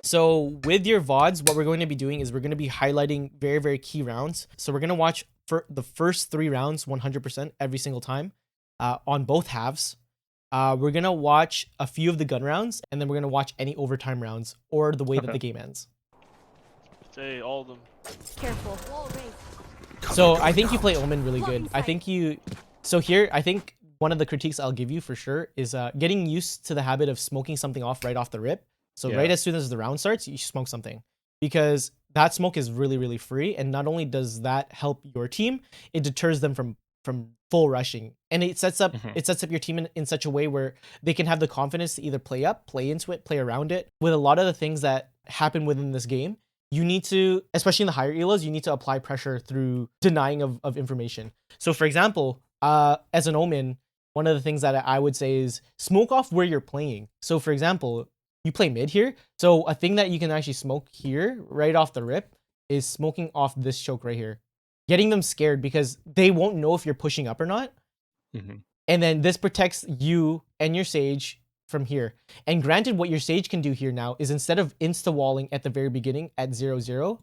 So with your VODs, what we're going to be doing is we're going to be highlighting very, very key rounds. So we're going to watch for the first 3 rounds 100% every single time on both halves. We're going to watch a few of the gun rounds, and then we're going to watch any overtime rounds or the way that the game ends. Say all of them. Careful. So I think you play Omen really good. I think you... So here, I think one of the critiques I'll give you for sure is getting used to the habit of smoking something off right off the rip. So right as soon as the round starts, you smoke something. Because that smoke is really, really free. And not only does that help your team, it deters them from full rushing. And it sets up your team in such a way where they can have the confidence to either play up, play into it, play around it. With a lot of the things that happen within this game, you need to, especially in the higher elos, you need to apply pressure through denying of information. So for example, as an Omen, one of the things that I would say is smoke off where you're playing. So for example, you play mid here. So a thing that you can actually smoke here right off the rip is smoking off this choke right here. Getting them scared because they won't know if you're pushing up or not. And then this protects you and your Sage from here. And granted, what your Sage can do here now is instead of insta-walling at the very beginning at 0-0,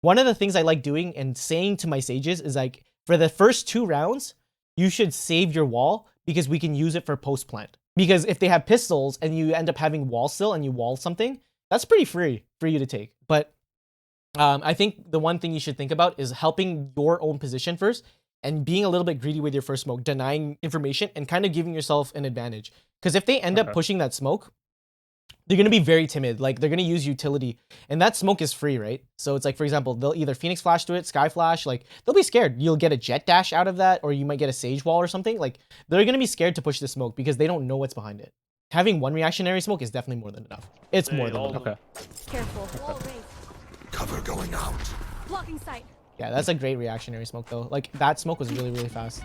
one of the things I like doing and saying to my Sages is like, for the first 2 rounds, you should save your wall because we can use it for post-plant. Because if they have pistols and you end up having wall still and you wall something, that's pretty free for you to take. But I think the one thing you should think about is helping your own position first and being a little bit greedy with your first smoke, denying information and kind of giving yourself an advantage. Because if they end up pushing that smoke, they're going to be very timid. Like, they're going to use utility. And that smoke is free, right? So it's like, for example, they'll either Phoenix Flash to it, Sky Flash. Like, they'll be scared. You'll get a Jet Dash out of that, or you might get a Sage Wall or something. Like, they're going to be scared to push the smoke because they don't know what's behind it. Having 1 reactionary smoke is definitely more than enough. It's more than enough. Careful. Cover going out. Blocking sight. Yeah, that's a great reactionary smoke, though. Like, that smoke was really, really fast.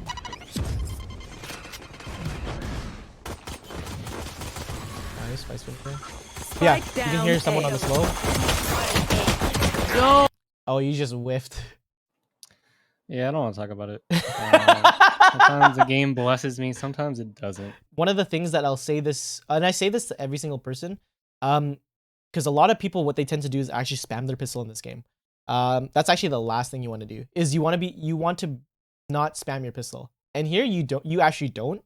Nice, Spice Winter. Yeah, you can hear someone on the slope. No! Oh, you just whiffed. Yeah, I don't want to talk about it. Sometimes the game blesses me, sometimes it doesn't. One of the things that I'll say this, and I say this to every single person, because a lot of people, what they tend to do is actually spam their pistol in this game. That's actually the last thing you want to do, is you want to not spam your pistol. And here you actually don't.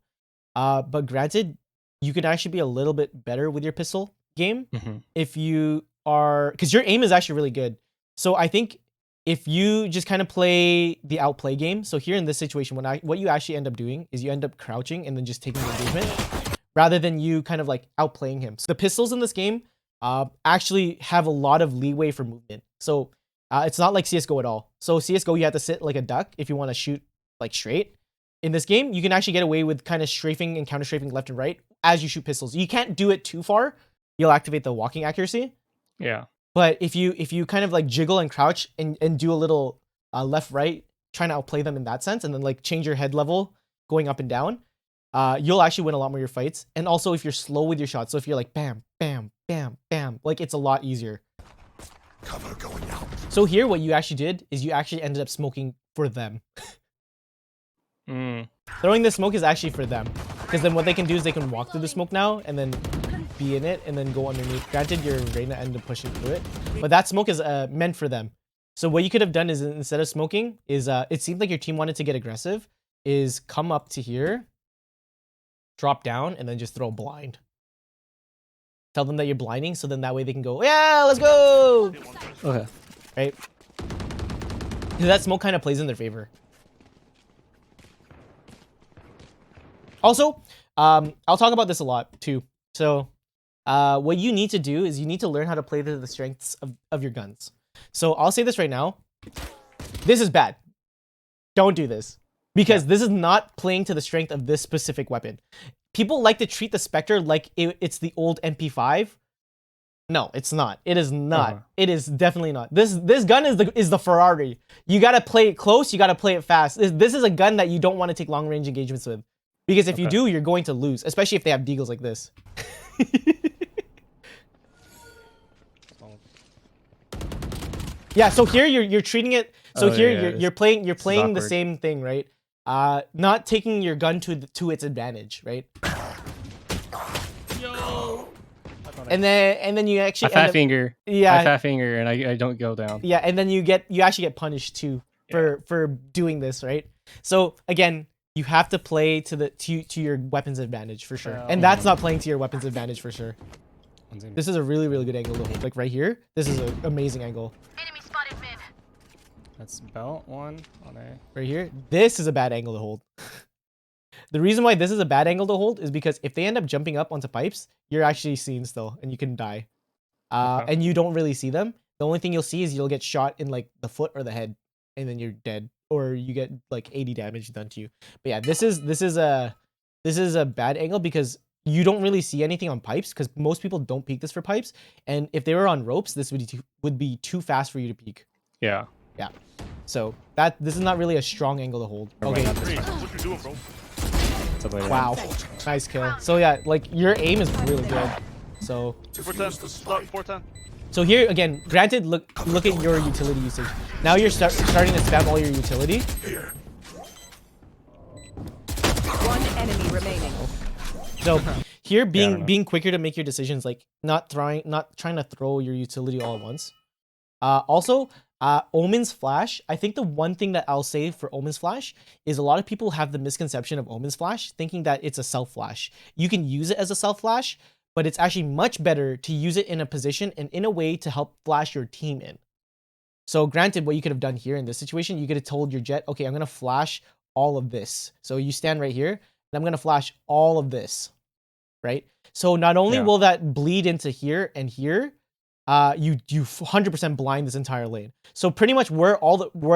But granted, you can actually be a little bit better with your pistol game if you are, because your aim is actually really good. So I think if you just kind of play the outplay game, so here in this situation, what you actually end up doing is you end up crouching and then just taking the engagement rather than you kind of like outplaying him. So the pistols in this game actually have a lot of leeway for movement. So it's not like CSGO at all. So CSGO, you have to sit like a duck if you want to shoot like straight. In this game, you can actually get away with kind of strafing and counter strafing left and right as you shoot pistols. You can't do it too far. You'll activate the walking accuracy. Yeah. But if you kind of like jiggle and crouch and do a little left right, trying to outplay them in that sense, and then like change your head level going up and down, you'll actually win a lot more of your fights. And also if you're slow with your shots, so if you're like bam, bam, bam, bam, like it's a lot easier. Cover going out. So here what you actually did is you actually ended up smoking for them. Throwing the smoke is actually for them, because then what they can do is they can walk through the smoke now and then be in it and then go underneath. Granted, your Reyna ended up pushing through it, but that smoke is meant for them. So what you could have done is, instead of smoking, is it seemed like your team wanted to get aggressive, is come up to here, drop down, and then just throw blind. Tell them that you're blinding, so then that way they can go, yeah, let's go! Okay. Right? Because that smoke kind of plays in their favor. Also, I'll talk about this a lot too. So what you need to do is you need to learn how to play to the strengths of your guns. So I'll say this right now. This is bad. Don't do this. Because this is not playing to the strength of this specific weapon. People like to treat the Spectre like it's the old MP5. No, it's not. It is not. It is definitely not. This gun is the Ferrari. You gotta play it close. You gotta play it fast. This is a gun that you don't want to take long range engagements with. Because if you do, you're going to lose, especially if they have deagles like this. Yeah, so here you're treating it. So you're playing the same thing, right? Not taking your gun to its advantage, right? Yo! and then you actually I fat end up- finger. yeah I fat finger, and I don't go down. yeah, and then you actually get punished too for doing this, right? So again, you have to play to your weapons advantage for sure, and that's not playing to your weapons advantage for sure. This is a really good angle to hold. Like right here, this is an amazing angle. Enemy spotted mid. That's belt one on A. Right here, this is a bad angle to hold. The reason why this is a bad angle to hold is because if they end up jumping up onto pipes, you're actually seen still, and you can die. And you don't really see them. The only thing you'll see is you'll get shot in like the foot or the head, and then you're dead, or you get like 80 damage done to you. But yeah, this is a bad angle because you don't really see anything on pipes because most people don't peek this for pipes. And if they were on ropes, this would be too fast for you to peek. Yeah. Yeah. So this is not really a strong angle to hold. Okay. Hey, what you doing, bro? Wow. Nice kill. So yeah, like your aim is really good. So 410. 410. so here again, granted, look at your utility usage. Now you're starting to spam all your utility. One enemy remaining. So here being quicker to make your decisions, like not trying to throw your utility all at once. Also, Omen's flash. I think the one thing that I'll say for Omen's flash is a lot of people have the misconception of Omen's flash, thinking that it's a self flash. You can use it as a self flash, but it's actually much better to use it in a position and in a way to help flash your team in. So granted, what you could have done here in this situation, you could have told your jet, okay, I'm going to flash all of this. So you stand right here, and I'm going to flash all of this, right? So not only will that bleed into here and here, you 100% blind this entire lane. So pretty much where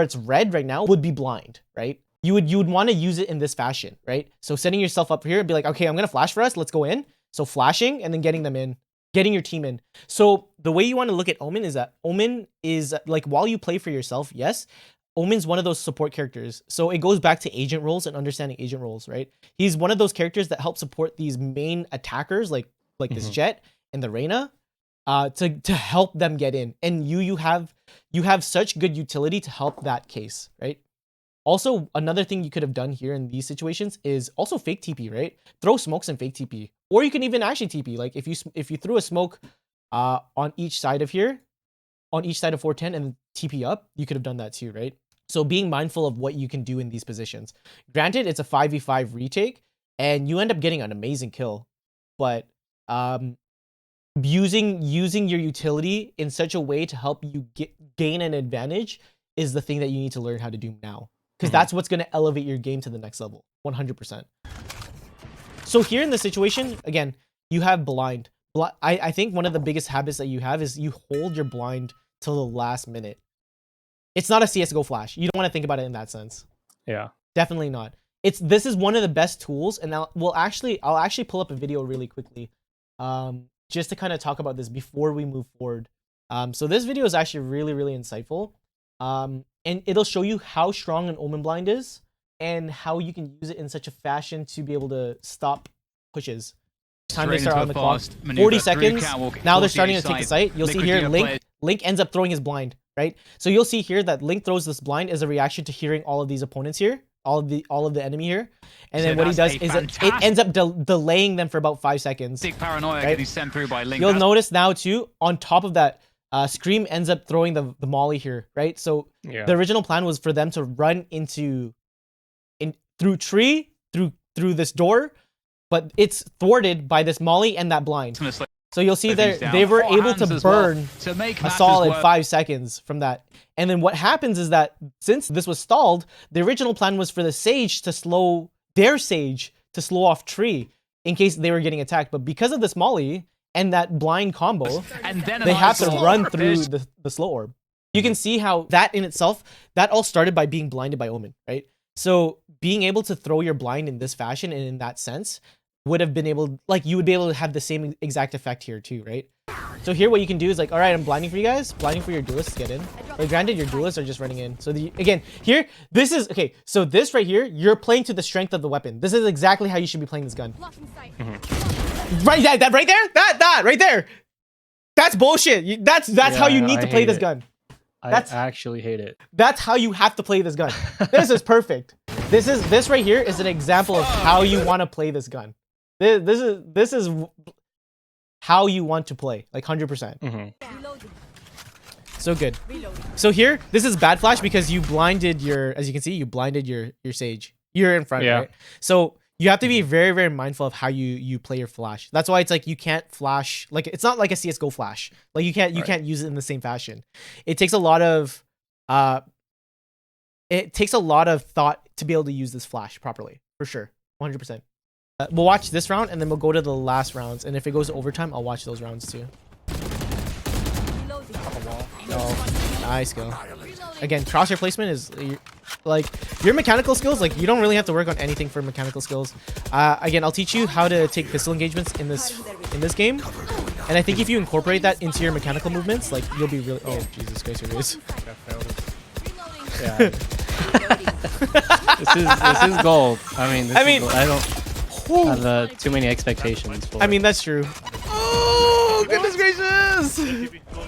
it's red right now would be blind, right? You would want to use it in this fashion, right? So setting yourself up here and be like, okay, I'm going to flash for us. Let's go in. So flashing and then getting them in, getting your team in. So the way you want to look at Omen is that Omen is like, while you play for yourself, yes, Omen's one of those support characters. So it goes back to agent roles and understanding agent roles, right? He's one of those characters that help support these main attackers like this Jet and the Reyna to help them get in. And you have such good utility to help that case, right? Also, another thing you could have done here in these situations is also fake TP, right? Throw smokes and fake TP. Or you can even actually TP. Like if you threw a smoke on each side of here, on each side of 410 and TP up, you could have done that too, right? So being mindful of what you can do in these positions. Granted, it's a 5v5 retake, and you end up getting an amazing kill. But using your utility in such a way to help you gain an advantage is the thing that you need to learn how to do now. Because that's what's going to elevate your game to the next level, 100%. So here in this situation, again, you have blind. I think one of the biggest habits that you have is you hold your blind till the last minute. It's not a CSGO flash. You don't want to think about it in that sense. Yeah. Definitely not. This is one of the best tools, and I'll actually pull up a video really quickly, just to kind of talk about this before we move forward. So this video is actually really insightful, and it'll show you how strong an Omen blind is and how you can use it in such a fashion to be able to stop pushes. Time they start on the clock. 40 seconds. Now they're starting to take the site. You'll see here Link ends up throwing his blind, right? So you'll see here that Link throws this blind as a reaction to hearing all of these opponents here, all of the enemy here, and then what he does is it ends up delaying them for about 5 seconds. Big paranoia getting sent through by Link. You'll notice now too, on top of that, Scream ends up throwing the molly here, right? So the original plan was for them to run through tree, through this door, but it's thwarted by this molly and that blind. So you'll see there they were able to burn a solid 5 seconds from that. And then what happens is that since this was stalled, the original plan was for the Sage to slow off tree in case they were getting attacked. But because of this molly and that blind combo, they have to run through the slow orb. You can see how that in itself, that all started by being blinded by Omen, right? So being able to throw your blind in this fashion and in that sense would have been able, like, you would be able to have the same exact effect here too, right? So here what you can do is like, all right, I'm blinding for you guys, blinding for your duelists to get in. But granted, your duelists are just running in. So again, here, this is, okay, so this right here, you're playing to the strength of the weapon. This is exactly how you should be playing this gun. Right, that right there, that right there. That's bullshit. That's how you need to play this gun. I actually hate it. That's how you have to play this gun. This is perfect. This right here is an example of how you want to play this gun. This is how you want to play, like 100%. Reloading. So good. Reloading. So here, this is bad flash because you blinded your, as you can see, you blinded your Sage. You're in front, Yeah. right? So you have to be very, very mindful of how you play your flash. That's why it's like you can't flash, like it's not like a CS:GO flash. Like you can't use it in the same fashion. It takes a lot of thought to be able to use this flash properly, for sure, 100%. We'll watch this round and then we'll go to the last rounds. And if it goes to overtime, I'll watch those rounds too. Reloading. Oh, nice go. Again, crosshair placement is like your mechanical skills. Like you don't really have to work on anything for mechanical skills. Again, I'll teach you how to take pistol engagements in this game, and I think if you incorporate that into your mechanical movements, like you'll be really. Oh Jesus Christ, here it is. Yeah. this is gold. I mean, is gold. I don't have too many expectations for I mean, that's true. Oh goodness gracious! TP, go A.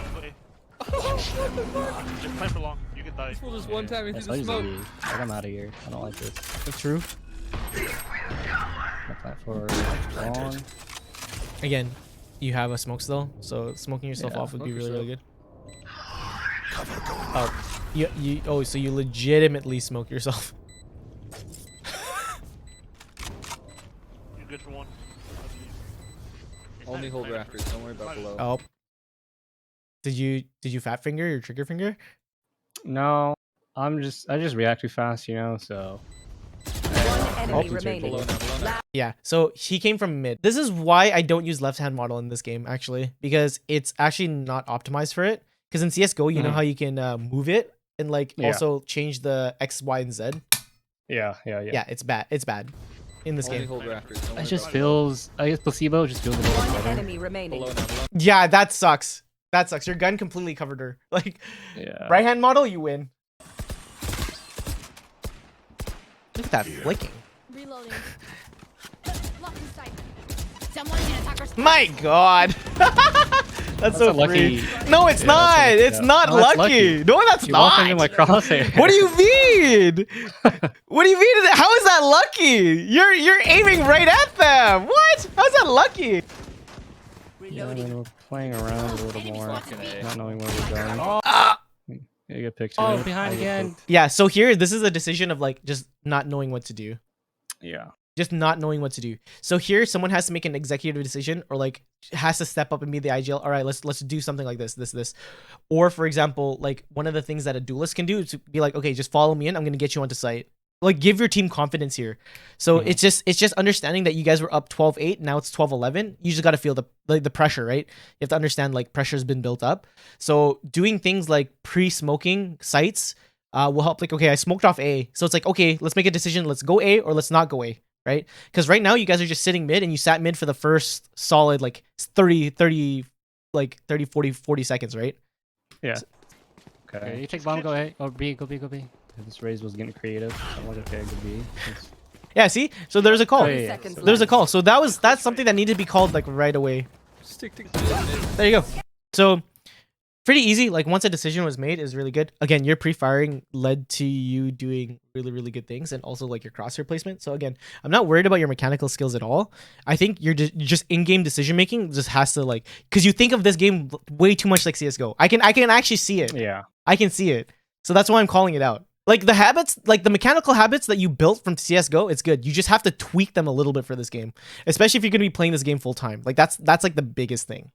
Just plan for long. You can die. Just one time into That's the smoke. easy. Like, I'm out of here. I don't like this. That's true. I plan for long. Again, you have a smoke still, so smoking yourself Yeah, off would be smoke really, really yourself. good. Oh, so you legitimately smoke yourself. You're good for one. Only hold rafters. Don't worry about below. Oh. Did you fat finger your trigger finger? No, I just react too fast, you know. So One enemy Oh, remaining. Below now. Below now. Yeah, so he came from mid. This is why I don't use left hand model in this game, actually, because it's actually not optimized for it. Because in CS:GO, you know how you can move it and like also change the X, Y, and Z. yeah. Yeah, it's bad. It's bad in this Only game. hold rafters. Don't It worry just about feels. I guess placebo just feels a little One better. enemy remaining. below now. Below. Yeah, that sucks. That sucks. Your gun completely covered her. Like Yeah. right hand model, you win. Look at that flicking. Reloading. Blocking sight. Someone in attacker spawn. My God. That's so a lucky- free. No, it's Yeah, not. that's a- It's yeah. not No, that's lucky. lucky. No, that's You walked into not. my crosshair. What do you mean? What do you mean? How is that lucky? You're aiming right at them. What? How's that lucky? Yeah, I mean, we're playing around a little more, not knowing where we're going. Yeah, you get picture. Oh, behind again. Yeah. So here, this is a decision of like just not knowing what to do. Yeah. Just not knowing what to do. So here, someone has to make an executive decision, or like has to step up and be the IGL. All right, let's do something like this. Or for example, like one of the things that a duelist can do is to be like, okay, just follow me in. I'm gonna get you onto site. Like give your team confidence here. So it's just understanding that you guys were up 12-8, now it's 12-11. You just got to feel the pressure, right? You have to understand like pressure's been built up. So doing things like pre-smoking sites will help. Like, okay, I smoked off A, so it's like, okay, let's make a decision. Let's go A or let's not go A, right? Because right now you guys are just sitting mid, and you sat mid for the first solid like 30 like 30 40 seconds, right? Yeah. Okay, Okay. you take bomb, go A. Or B, go B, go B. This raise was getting creative. So I'm like, okay, good B. Yeah, see, so there's a call. Yeah, yeah, Seconds so- There's a left. call. So that's something that needed to be called like right away. Stick. There you go. So pretty easy. Like once a decision was made is really good. Again, your pre-firing led to you doing really, really good things, and also like your crosshair placement. So again, I'm not worried about your mechanical skills at all. I think you're just in-game decision making just has to like, because you think of this game way too much like CS:GO. I can actually see it. Yeah. I can see it. So that's why I'm calling it out. Like the habits, like the mechanical habits that you built from CS:GO, it's good. You just have to tweak them a little bit for this game, especially if you're going to be playing this game full time. Like that's like the biggest thing.